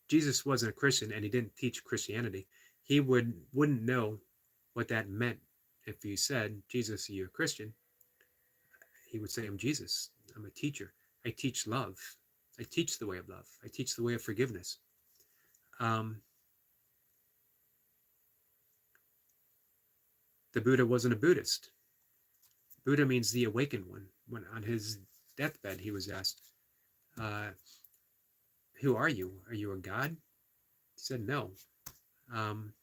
Jesus wasn't a Christian and he didn't teach Christianity. He wouldn't know what that meant if you said, Jesus, are you a Christian? He would say, I'm Jesus. I'm a teacher. I teach love. I teach the way of love. I teach the way of forgiveness. The Buddha wasn't a Buddhist. Buddha means the awakened one. When on his deathbed, he was asked, uh, "Who are you? Are you a god?" He said, "No." Um,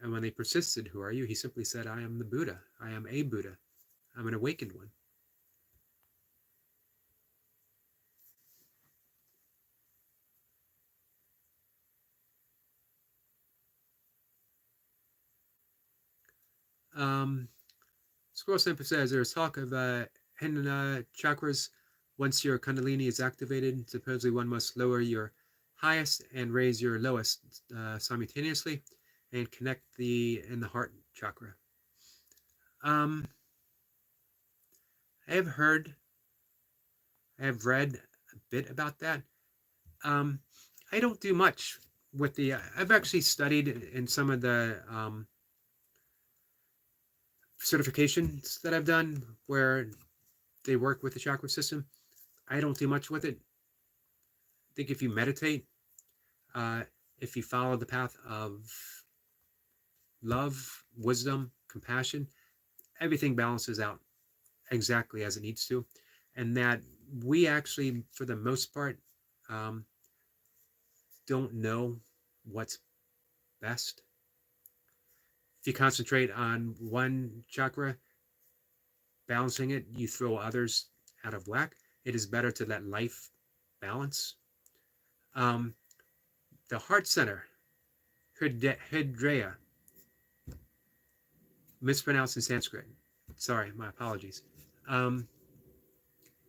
and when they persisted, "Who are you?" he simply said, "I am the Buddha. I am a Buddha. I'm an awakened one." Um, Scroll Sniper says there's talk of hidden chakras. Once your Kundalini is activated, supposedly one must lower your highest and raise your lowest simultaneously, and connect the in the heart chakra. Um, I have heard, I have read a bit about that. Um, I don't do much with the. I've actually studied in some of the certifications that I've done where they work with the chakra system. I don't do much with it. I think if you meditate, uh, if you follow the path of love, wisdom, compassion, everything balances out exactly as it needs to. And that we actually, for the most part, um, don't know what's best. If you concentrate on one chakra, balancing it, you throw others out of whack. It is better to let life balance. Um, the heart center, Hridaya, mispronounced in Sanskrit. Sorry, my apologies. Um,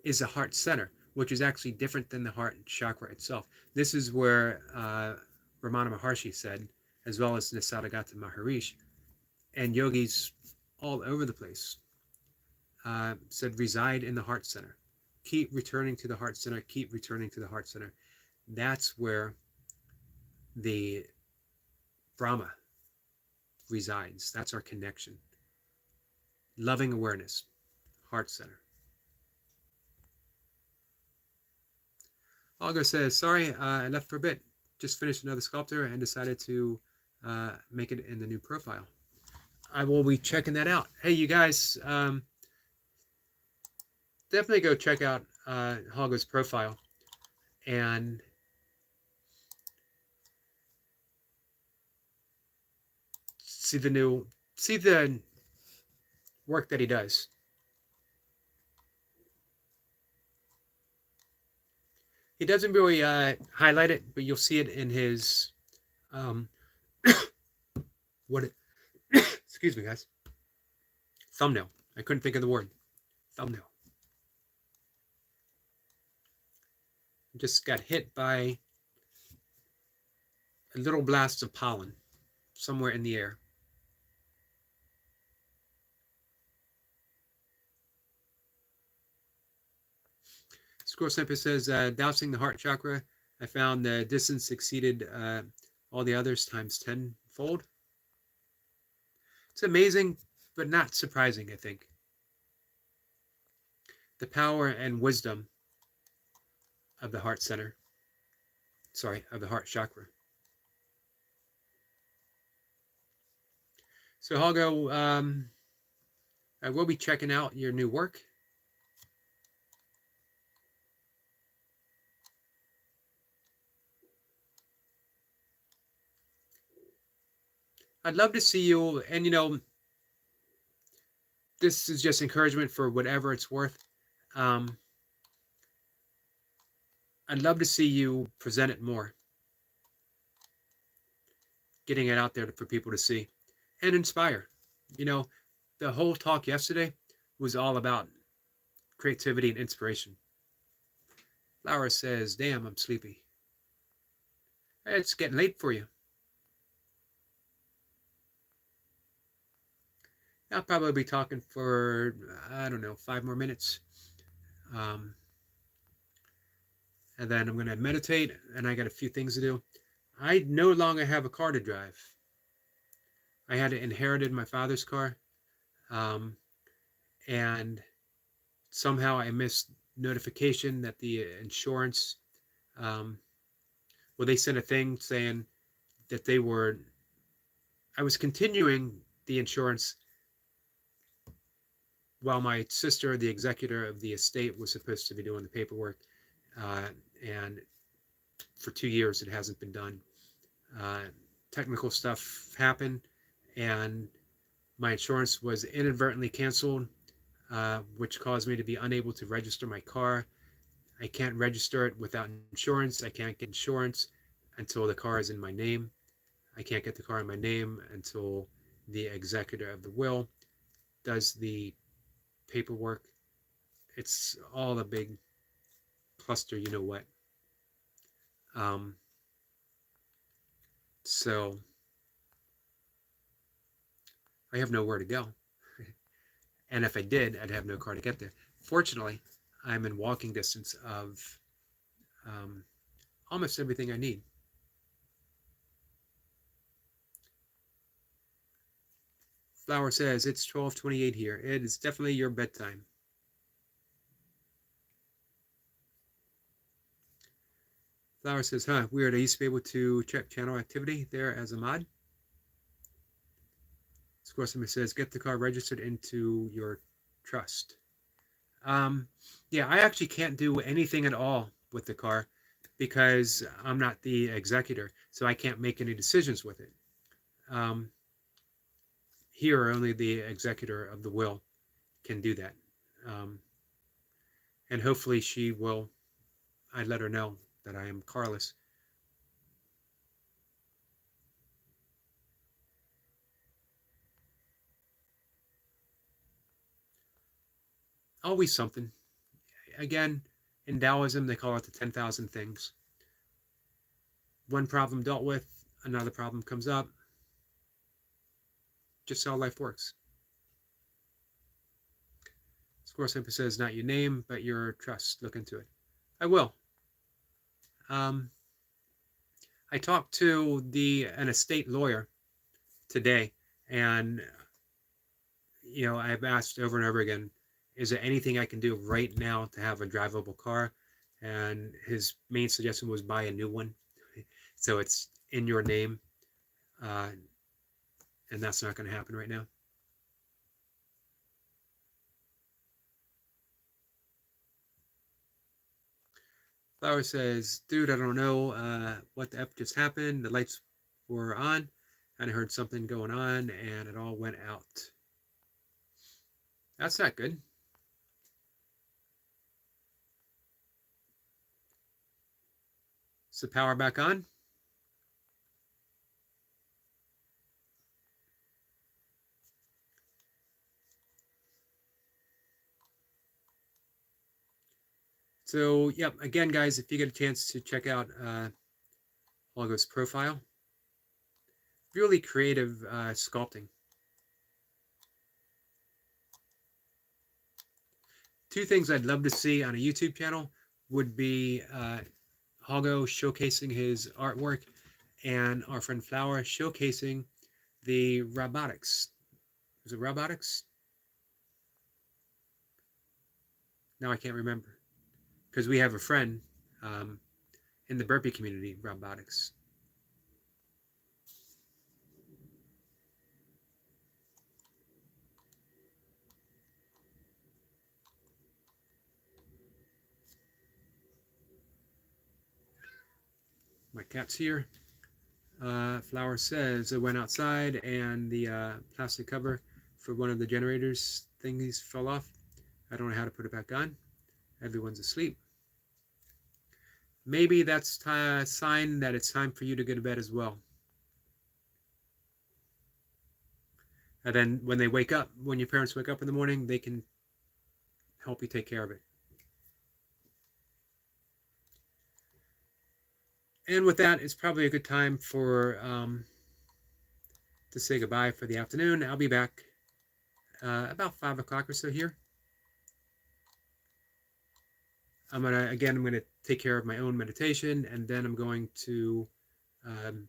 is the heart center, which is actually different than the heart chakra itself. This is where Ramana Maharshi said, as well as Nisargadatta Maharishi, and yogis all over the place, said reside in the heart center. Keep returning to the heart center, keep returning to the heart center. That's where the Brahma resides. That's our connection. Loving awareness, heart center. Olga says, sorry, I left for a bit. Just finished another sculpture and decided to make it in the new profile. I will be checking that out. Hey, you guys, definitely go check out Holga's profile and see the work that he does. He doesn't really highlight it, but you'll see it in his um, what? Excuse me, guys. Thumbnail. I couldn't think of the word. Thumbnail. Just got hit by a little blast of pollen somewhere in the air. Scroll Sniper says, dousing the heart chakra, I found the distance exceeded all the others times tenfold. It's amazing, but not surprising, I think. The power and wisdom of the heart center. Sorry, of the heart chakra. So, Holgo, I will be checking out your new work. I'd love to see you, and this is just encouragement for whatever it's worth. I'd love to see you present it more, getting it out there for people to see and inspire. The whole talk yesterday was all about creativity and inspiration. Laura says, damn, I'm sleepy. It's getting late for you. I'll probably be talking for, I don't know, 5 more minutes. And then I'm going to meditate, and I got a few things to do. I no longer have a car to drive. I had inherited my father's car, and somehow I missed notification that the insurance, they sent a thing saying that I was continuing the insurance, while my sister, the executor of the estate, was supposed to be doing the paperwork, uh, and for 2 years it hasn't been done. Uh, Technical stuff happened, and my insurance was inadvertently canceled, which caused me to be unable to register my car. I can't register it without insurance. I can't get insurance until the car is in my name. I can't get the car in my name until the executor of the will does the paperwork. It's all a big cluster, you know what. Um, so I have nowhere to go. And if I did, I'd have no car to get there. Fortunately, I'm in walking distance of um, almost everything I need. Flower says it's 12:28 here. It is definitely your bedtime. Flower says, huh, weird. I used to be able to check channel activity there as a mod. Scoresman says, get the car registered into your trust. Um, yeah, I actually can't do anything at all with the car because I'm not the executor, so I can't make any decisions with it. Um, Here, only the executor of the will can do that. Um, and hopefully she will, I let her know that I am carless. Always something. Again, in Taoism, they call it the 10,000 things. One problem dealt with, another problem comes up. Just how life works. Score Simple says, not your name, but your trust. Look into it. I will. Um, I talked to an estate lawyer today, and I've asked over and over again, is there anything I can do right now to have a drivable car? And his main suggestion was buy a new one, so it's in your name, uh, and that's not going to happen right now. Flower says, dude, I don't know what the F just happened. The lights were on, and I heard something going on, and it all went out. That's not good. Is the power back on? So, yep, again, guys, if you get a chance to check out Olga's profile, really creative sculpting. Two things I'd love to see on a YouTube channel would be Holgo showcasing his artwork and our friend Flower showcasing the robotics. Is it robotics? Now I can't remember. Because we have a friend um, in the burpee community, robotics. My cat's here. Flower says it went outside and the plastic cover for one of the generators thingies fell off. I don't know how to put it back on. Everyone's asleep. Maybe that's a sign that it's time for you to go to bed as well. And then when they wake up, when your parents wake up in the morning, they can help you take care of it. And with that, it's probably a good time for to say goodbye for the afternoon. I'll be back about 5 o'clock or so here. I'm gonna take care of my own meditation, and then I'm going to um,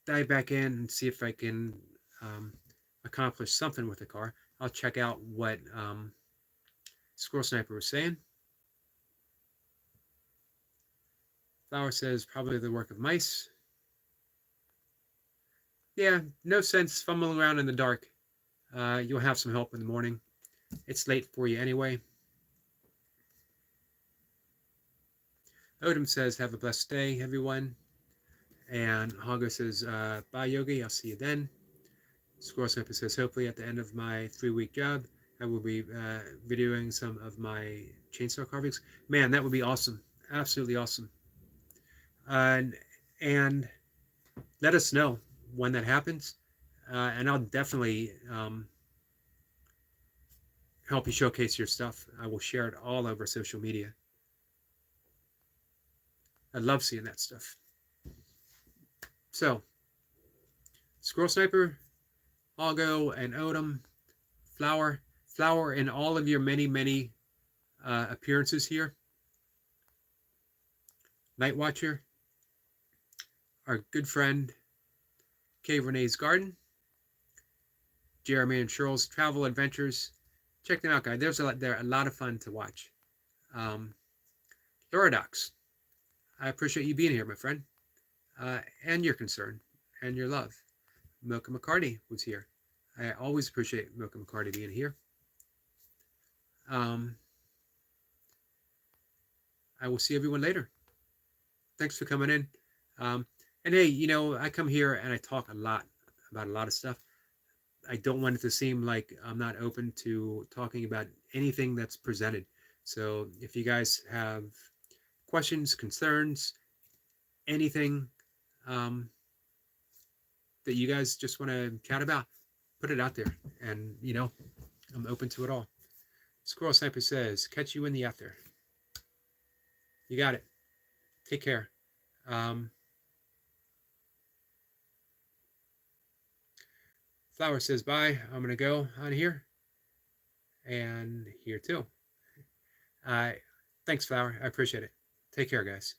dive back in and see if I can accomplish something with the car. I'll check out what Squirrel Sniper was saying. Flower says probably the work of mice. Yeah, no sense fumbling around in the dark. You'll have some help in the morning. It's late for you anyway. Odom says, have a blessed day, everyone. And Hongo says, bye, Yogi. I'll see you then. Squirrel Sniper says, hopefully at the end of my 3-week job, I will be videoing some of my chainsaw carvings. Man, that would be awesome. Absolutely awesome. And, and let us know when that happens. And I'll definitely help you showcase your stuff. I will share it all over social media. I love seeing that stuff. So, Squirrel Sniper, Algo, and Odom, Flower in all of your many appearances here. Night Watcher, our good friend Cave Renee's Garden, Jeremy and Cheryl's Travel Adventures. Check them out, guys. They're a lot of fun to watch. Um, Lorodox, I appreciate you being here, my friend, and your concern and your love. Milka McCarty was here. I always appreciate Milka McCarty being here. I will see everyone later. Thanks for coming in. And hey, I come here and I talk a lot about a lot of stuff. I don't want it to seem like I'm not open to talking about anything that's presented. So if you guys have questions, concerns, anything that you guys just want to chat about, put it out there. And, I'm open to it all. Squirrel Sniper says, catch you in the after. You got it. Take care. Flower says, bye. I'm going to go on here. And here too. Thanks, Flower. I appreciate it. Take care, guys.